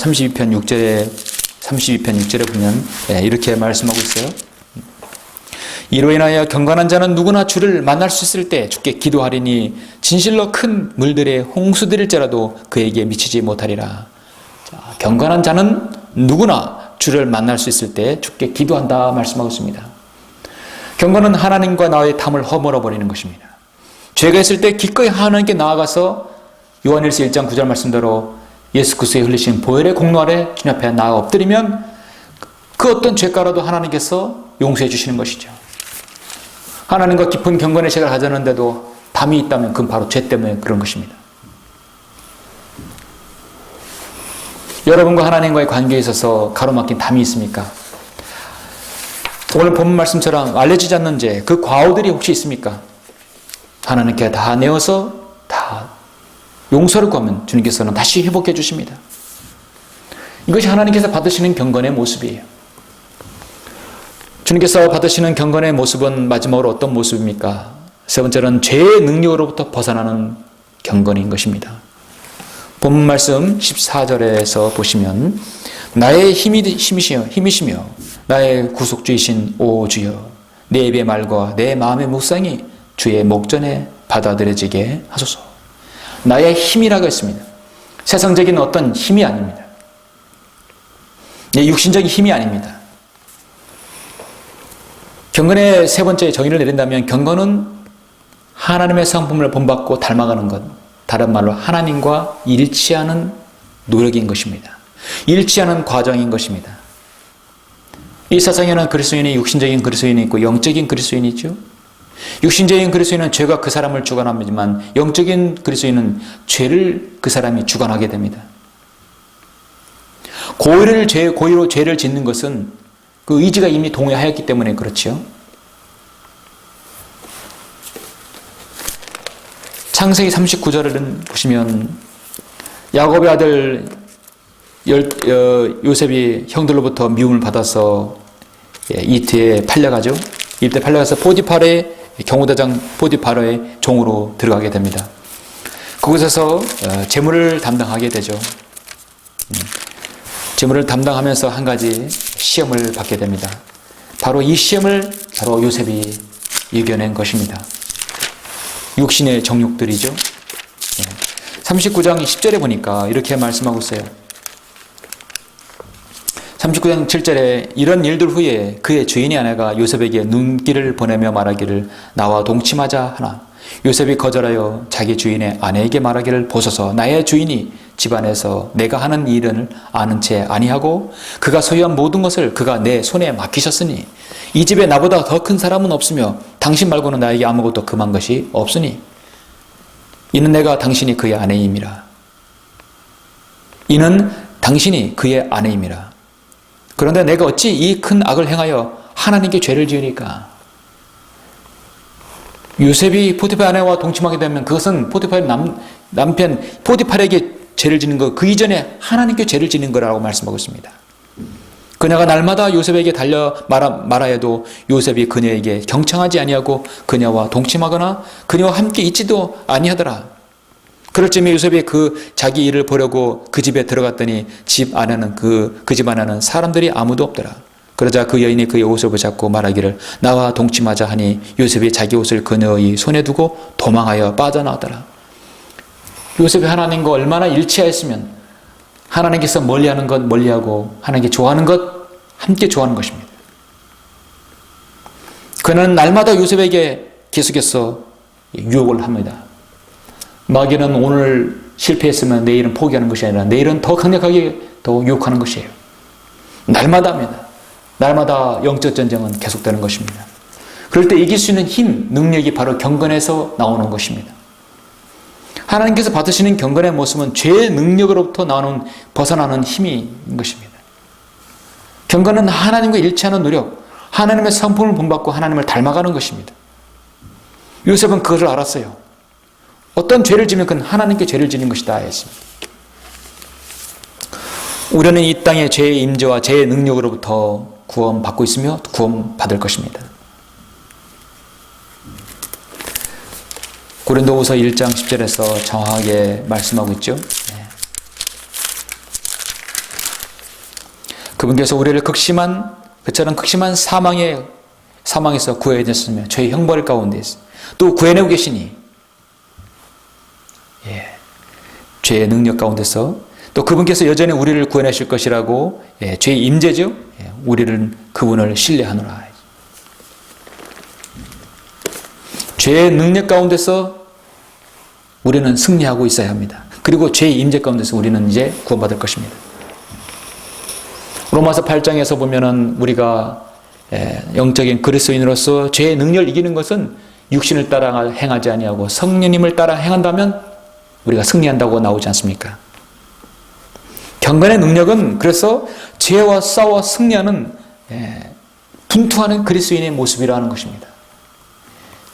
6절에 보면 이렇게 말씀하고 있어요. 이로 인하여 경건한 자는 누구나 주를 만날 수 있을 때 주께 기도하리니 진실로 큰 물들의 홍수들일지라도 그에게 미치지 못하리라. 자, 경건한 자는 누구나 주를 만날 수 있을 때 주께 기도한다 말씀하고 있습니다. 경건은 하나님과 나의 담을 허물어버리는 것입니다. 죄가 있을 때 기꺼이 하나님께 나아가서 요한일서 1장 9절 말씀대로 예수 그리스도의 흘리신 보혈의 공로 아래 주님 앞에 나아 엎드리면 그 어떤 죄가라도 하나님께서 용서해 주시는 것이죠. 하나님과 깊은 경건의 시간을 가졌는데도 담이 있다면 그건 바로 죄 때문에 그런 것입니다. 여러분과 하나님과의 관계에 있어서 가로막힌 담이 있습니까? 오늘 본문 말씀처럼 알려지지 않는 죄, 그 과오들이 혹시 있습니까? 하나님께 다 내어서 다 용서를 구하면 주님께서는 다시 회복해 주십니다. 이것이 하나님께서 받으시는 경건의 모습이에요. 주님께서 받으시는 경건의 모습은 마지막으로 어떤 모습입니까? 세 번째는 죄의 능력으로부터 벗어나는 경건인 것입니다. 본문 말씀 14절에서 보시면 나의 힘이시며 나의 구속주이신 오 주여 내 입의 말과 내 마음의 묵상이 주의 목전에 받아들여지게 하소서. 나의 힘이라고 했습니다. 세상적인 어떤 힘이 아닙니다. 내 육신적인 힘이 아닙니다. 경건의 세 번째 정의를 내린다면 경건은 하나님의 성품을 본받고 닮아가는 것, 다른 말로 하나님과 일치하는 노력인 것입니다. 일치하는 과정인 것입니다. 이 세상에는 그리스도인이 육신적인 그리스도인이 있고 영적인 그리스도인이 있죠. 육신적인 그리스도인은 죄가 그 사람을 주관합니다만 영적인 그리스도인은 죄를 그 사람이 주관하게 됩니다. 고의로 죄를 짓는 것은 그 의지가 이미 동의하였기 때문에 그렇지요. 창세기 39절을 보시면 야곱의 아들 요셉이 형들로부터 미움을 받아서 이집트에 팔려가죠. 이집트에 팔려가서 포디파르의 경호대장 포디파르의 종으로 들어가게 됩니다. 그곳에서 재물을 담당하게 되죠. 재물을 담당하면서 한 가지 시험을 받게 됩니다. 바로 이 시험을 바로 요셉이 이겨낸 것입니다. 육신의 정욕들이죠. 39장 10절에 보니까 이렇게 말씀하고 있어요. 39장 7절에 이런 일들 후에 그의 주인의 아내가 요셉에게 눈길을 보내며 말하기를 나와 동침하자 하나 요셉이 거절하여 자기 주인의 아내에게 말하기를 보소서 나의 주인이 집안에서 내가 하는 일을 아는 채 아니하고 그가 소유한 모든 것을 그가 내 손에 맡기셨으니 이 집에 나보다 더 큰 사람은 없으며 당신 말고는 나에게 아무것도 금한 것이 없으니 이는 내가 당신이 그의 아내임이라. 이는 당신이 그의 아내임이라. 그런데 내가 어찌 이 큰 악을 행하여 하나님께 죄를 지으니까? 요셉이 포티팔 아내와 동침하게 되면 그것은 포티팔 남편 포티팔에게 죄를 지는 것, 그 이전에 하나님께 죄를 지는 거라고 말씀하고 있습니다. 그녀가 날마다 요셉에게 달려 말하여도 요셉이 그녀에게 경청하지 아니하고 그녀와 동침하거나 그녀와 함께 있지도 아니하더라. 그럴 즈음에 요셉이 자기 일을 보려고 그 집에 들어갔더니 집 안에는 그 집 안에는 사람들이 아무도 없더라. 그러자 그 여인이 그의 옷을 붙잡고 말하기를 나와 동침하자 하니 요셉이 자기 옷을 그녀의 손에 두고 도망하여 빠져나왔더라. 요셉이 하나님과 얼마나 일치하였으면 하나님께서 멀리하는 것 멀리하고 하나님께 좋아하는 것 함께 좋아하는 것입니다. 그는 날마다 요셉에게 계속해서 유혹을 합니다. 마귀는 오늘 실패했으면 내일은 포기하는 것이 아니라 내일은 더 강력하게 더 유혹하는 것이에요. 날마다 합니다. 날마다 영적 전쟁은 계속되는 것입니다. 그럴 때 이길 수 있는 힘, 능력이 바로 경건에서 나오는 것입니다. 하나님께서 받으시는 경건의 모습은 죄의 능력으로부터 나오는 벗어나는 힘인 것입니다. 경건은 하나님과 일치하는 노력, 하나님의 성품을 본받고 하나님을 닮아가는 것입니다. 요셉은 그것을 알았어요. 어떤 죄를 지면 그건 하나님께 죄를 지는 것이다 했습니다. 우리는 이 땅의 죄의 임재와 죄의 능력으로부터 구원받고 있으며 구원받을 것입니다. 고린도후서 1장 10절에서 정확하게 말씀하고 있죠. 그분께서 우리를 그처럼 극심한 사망에서 구해내셨으며 저희 형벌 가운데 또 구해내고 계시니 죄의 능력 가운데서 또 그분께서 여전히 우리를 구해내실 것이라고 죄의 임재죠. 우리는 그분을 신뢰하노라. 죄의 능력 가운데서 우리는 승리하고 있어야 합니다. 그리고 죄의 임재 가운데서 우리는 이제 구원받을 것입니다. 로마서 8장에서 보면은 우리가 영적인 그리스도인으로서 죄의 능력을 이기는 것은 육신을 따라 행하지 아니하고 성령님을 따라 행한다면 우리가 승리한다고 나오지 않습니까? 경건의 능력은 그래서 죄와 싸워 승리하는 분투하는 그리스도인의 모습이라는 것입니다.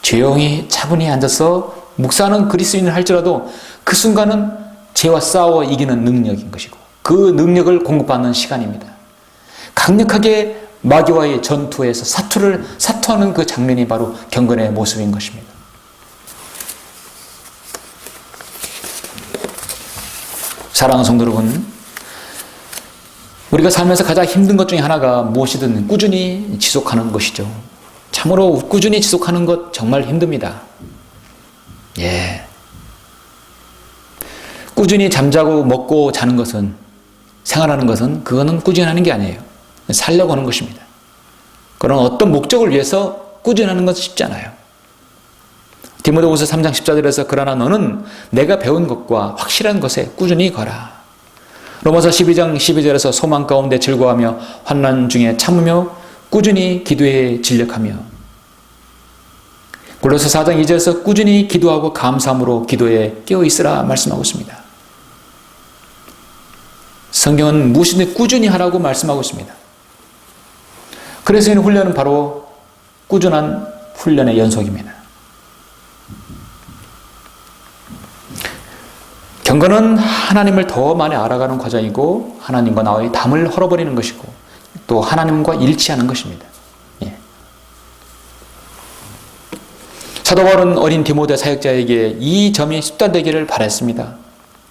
조용히 차분히 앉아서 묵상하는 그리스도인을 할지라도 그 순간은 죄와 싸워 이기는 능력인 것이고 그 능력을 공급받는 시간입니다. 강력하게 마귀와의 전투에서 사투하는 그 장면이 바로 경건의 모습인 것입니다. 사랑하는 성도 여러분, 우리가 살면서 가장 힘든 것 중에 하나가 무엇이든 꾸준히 지속하는 것이죠. 참으로 꾸준히 지속하는 것 정말 힘듭니다. 꾸준히 잠자고 먹고 자는 것은, 생활하는 것은 그거는 꾸준히 하는 게 아니에요. 살려고 하는 것입니다. 그런 어떤 목적을 위해서 꾸준히 하는 것은 쉽지 않아요. 디모데후서 3장 14절에서 그러나 너는 내가 배운 것과 확실한 것에 꾸준히 거라. 로마서 12장 12절에서 소망 가운데 즐거워하며 환난 중에 참으며 꾸준히 기도에 진력하며 골로새 4장 2절에서 꾸준히 기도하고 감사함으로 기도에 깨어있으라 말씀하고 있습니다. 성경은 무엇이든 꾸준히 하라고 말씀하고 있습니다. 그래서 이 훈련은 바로 꾸준한 훈련의 연속입니다. 경건은 하나님을 더 많이 알아가는 과정이고 하나님과 나와의 담을 헐어버리는 것이고 또 하나님과 일치하는 것입니다. 사도 바울은 어린 디모데 사역자에게 이 점이 습관되기를 바랬습니다.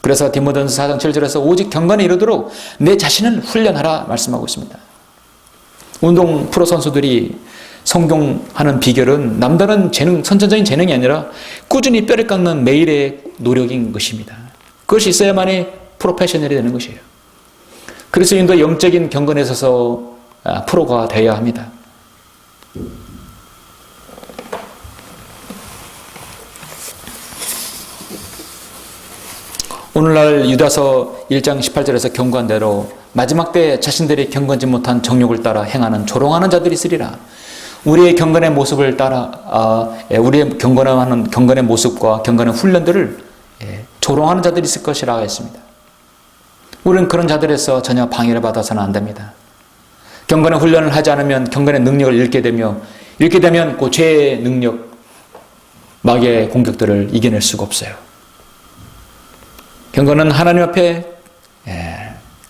그래서 디모데전서 4장 7절에서 오직 경건에 이르도록 내 자신을 훈련하라 말씀하고 있습니다. 운동 프로 선수들이 성공하는 비결은 남다른 선천적인 재능이 아니라 꾸준히 뼈를 깎는 매일의 노력인 것입니다. 그것이 있어야만이 프로페셔널이 되는 것이에요. 그리스도인도 영적인 경건에 있어서 프로가 되어야 합니다. 오늘날 유다서 1장 18절에서 경고한 대로 마지막 때 자신들이 경건지 못한 정욕을 따라 행하는 조롱하는 자들이 있으리라. 우리의 경건의 모습을 따라 우리의 경건의 모습과 경건의 훈련들을 조롱하는 자들이 있을 것이라고 했습니다. 우리는 그런 자들에서 전혀 방해를 받아서는 안 됩니다. 경건의 훈련을 하지 않으면 경건의 능력을 잃게 되면 그 죄의 능력, 마귀의 공격들을 이겨낼 수가 없어요. 경건은 하나님 앞에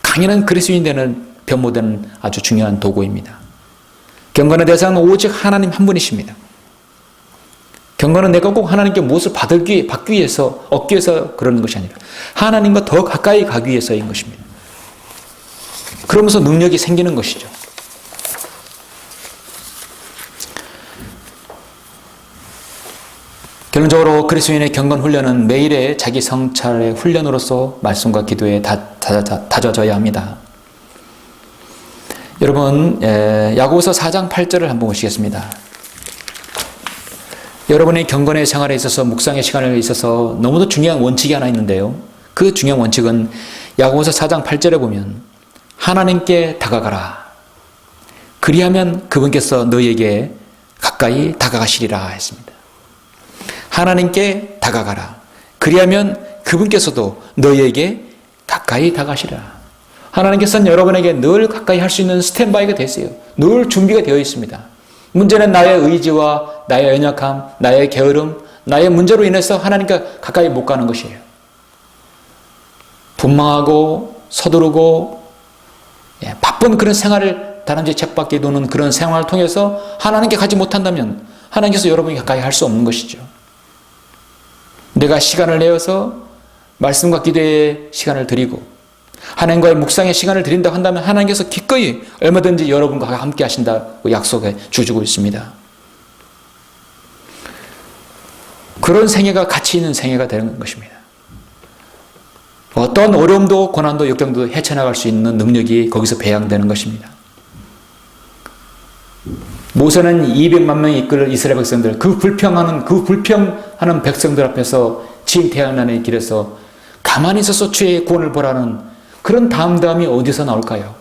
강인한 그리스도인이 되는 변모되는 아주 중요한 도구입니다. 경건의 대상은 오직 하나님 한 분이십니다. 경건은 내가 꼭 하나님께 무엇을 받기 위해서, 얻기 위해서 그러는 것이 아니라 하나님과 더 가까이 가기 위해서인 것입니다. 그러면서 능력이 생기는 것이죠. 결론적으로 그리스도인의 경건 훈련은 매일의 자기 성찰의 훈련으로서 말씀과 기도에 다져져야 합니다. 여러분, 야고보서 4장 8절을 한번 보시겠습니다. 여러분의 경건의 생활에 있어서 묵상의 시간에 있어서 너무도 중요한 원칙이 하나 있는데요. 그 중요한 원칙은 야고보서 4장 8절에 보면 하나님께 다가가라. 그리하면 그분께서 너희에게 가까이 다가가시리라 했습니다. 하나님께 다가가라. 그리하면 그분께서도 너희에게 가까이 다가가시리라. 하나님께서는 여러분에게 늘 가까이 할 수 있는 스탠바이가 되세요. 늘 준비가 되어 있습니다. 문제는 나의 의지와 나의 연약함, 나의 게으름, 나의 문제로 인해서 하나님과 가까이 못 가는 것이에요. 분망하고 서두르고 바쁜 그런 생활을 다람쥐 쳇바퀴 도는 그런 생활을 통해서 하나님께 가지 못한다면 하나님께서 여러분이 가까이 할 수 없는 것이죠. 내가 시간을 내어서 말씀과 기도의 시간을 드리고 하나님과의 묵상의 시간을 드린다고 한다면 하나님께서 기꺼이 얼마든지 여러분과 함께 하신다고 약속해 주시고 있습니다. 그런 생애가 가치 있는 생애가 되는 것입니다. 어떤 어려움도 고난도 역경도 헤쳐나갈 수 있는 능력이 거기서 배양되는 것입니다. 모세는 200만 명이 이끌 이스라엘 백성들, 그 불평하는 백성들 앞에서 진태양난의 길에서 가만히 있어서 주의 구원을 보라는 그런 다음이 어디서 나올까요?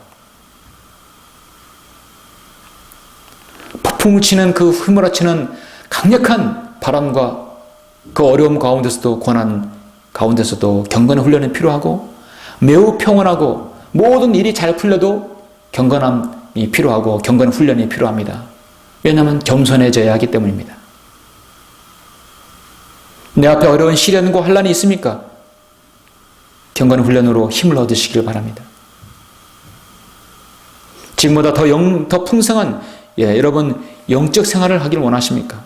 폭풍을 치는 그 휘몰아치는 강력한 바람과 그 어려움 가운데서도 고난 가운데서도 경건의 훈련이 필요하고 매우 평온하고 모든 일이 잘 풀려도 경건함이 필요하고 경건의 훈련이 필요합니다. 왜냐하면 겸손해져야 하기 때문입니다. 내 앞에 어려운 시련과 환난이 있습니까? 경건의 훈련으로 힘을 얻으시길 바랍니다. 지금보다 더 풍성한 여러분 영적 생활을 하길 원하십니까?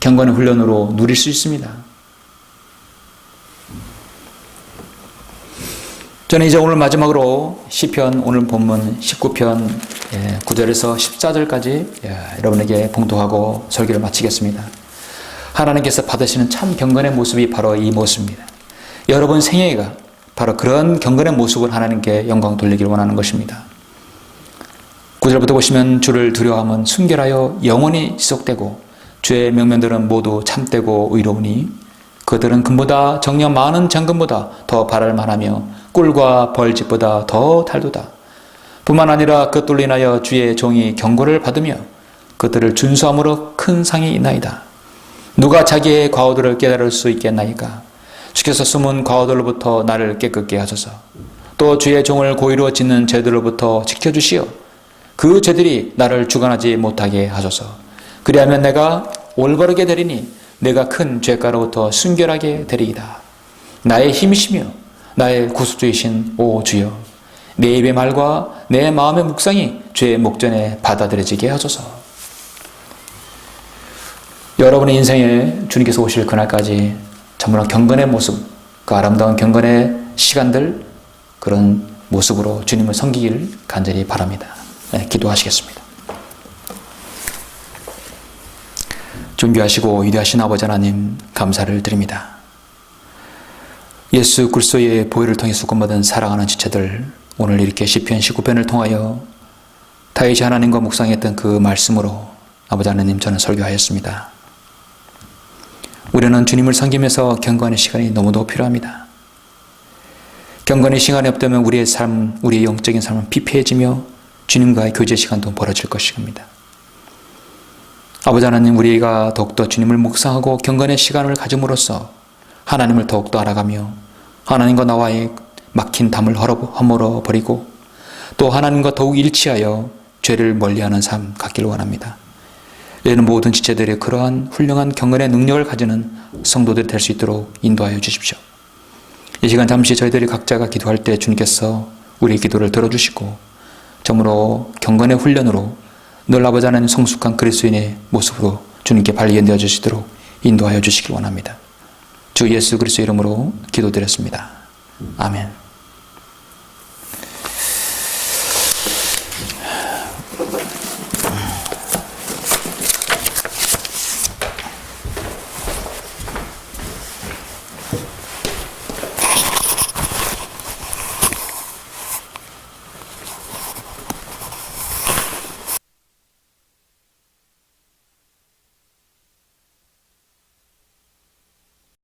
경건의 훈련으로 누릴 수 있습니다. 저는 이제 오늘 마지막으로 시편 오늘 본문 19편 9절에서 14절까지 여러분에게 봉독하고 설교를 마치겠습니다. 하나님께서 받으시는 참 경건의 모습이 바로 이 모습입니다. 여러분 생애가 바로 그런 경건의 모습을 하나님께 영광 돌리길 원하는 것입니다. 9절부터 보시면 주를 두려워함은 순결하여 영원히 지속되고 주의 명면들은 모두 참되고 의로우니 그들은 금보다 정녕 많은 정금보다 더 바랄 만하며 꿀과 벌집보다 더 달도다. 뿐만 아니라 그것들로 인하여 주의 종이 경고를 받으며 그들을 준수함으로 큰 상이 있나이다. 누가 자기의 과오들을 깨달을 수 있겠나이까? 주께서 숨은 과오들로부터 나를 깨끗게 하소서. 또 주의 종을 고의로 짓는 죄들로부터 지켜주시어 그 죄들이 나를 주관하지 못하게 하소서. 그리하면 내가 올바르게 되리니 내가 큰 죄가로부터 순결하게 되리이다. 나의 힘이시며 나의 구속주이신 오 주여, 내 입의 말과 내 마음의 묵상이 주의 목전에 받아들여지게 하소서. 여러분의 인생에 주님께서 오실 그날까지 정말 경건의 모습, 그 아름다운 경건의 시간들, 그런 모습으로 주님을 섬기길 간절히 바랍니다. 기도하시겠습니다. 존귀하시고 위대하신 아버지 하나님, 감사를 드립니다. 예수 그리스도의 보혈을 통해 수건받은 사랑하는 지체들, 오늘 이렇게 시편 19편을 통하여 다윗이 하나님과 묵상했던 그 말씀으로 아버지 하나님 저는 설교하였습니다. 우리는 주님을 섬기면서 경건의 시간이 너무도 필요합니다. 경건의 시간이 없다면 우리의 삶, 우리의 영적인 삶은 피폐해지며 주님과의 교제 시간도 벌어질 것입니다. 아버지 하나님, 우리가 더욱더 주님을 묵상하고 경건의 시간을 가짐으로써 하나님을 더욱더 알아가며 하나님과 나와의 막힌 담을 허물어 버리고 또 하나님과 더욱 일치하여 죄를 멀리하는 삶 갖기를 원합니다. 이는 모든 지체들의 그러한 훌륭한 경건의 능력을 가지는 성도들이 될 수 있도록 인도하여 주십시오. 이 시간 잠시 저희들이 각자가 기도할 때 주님께서 우리의 기도를 들어주시고 정말로 경건의 훈련으로 늘 아버지 하나님 성숙한 그리스도인의 모습으로 주님께 발견되어 주시도록 인도하여 주시길 원합니다. 주 예수 그리스도 이름으로 기도드렸습니다. 아멘.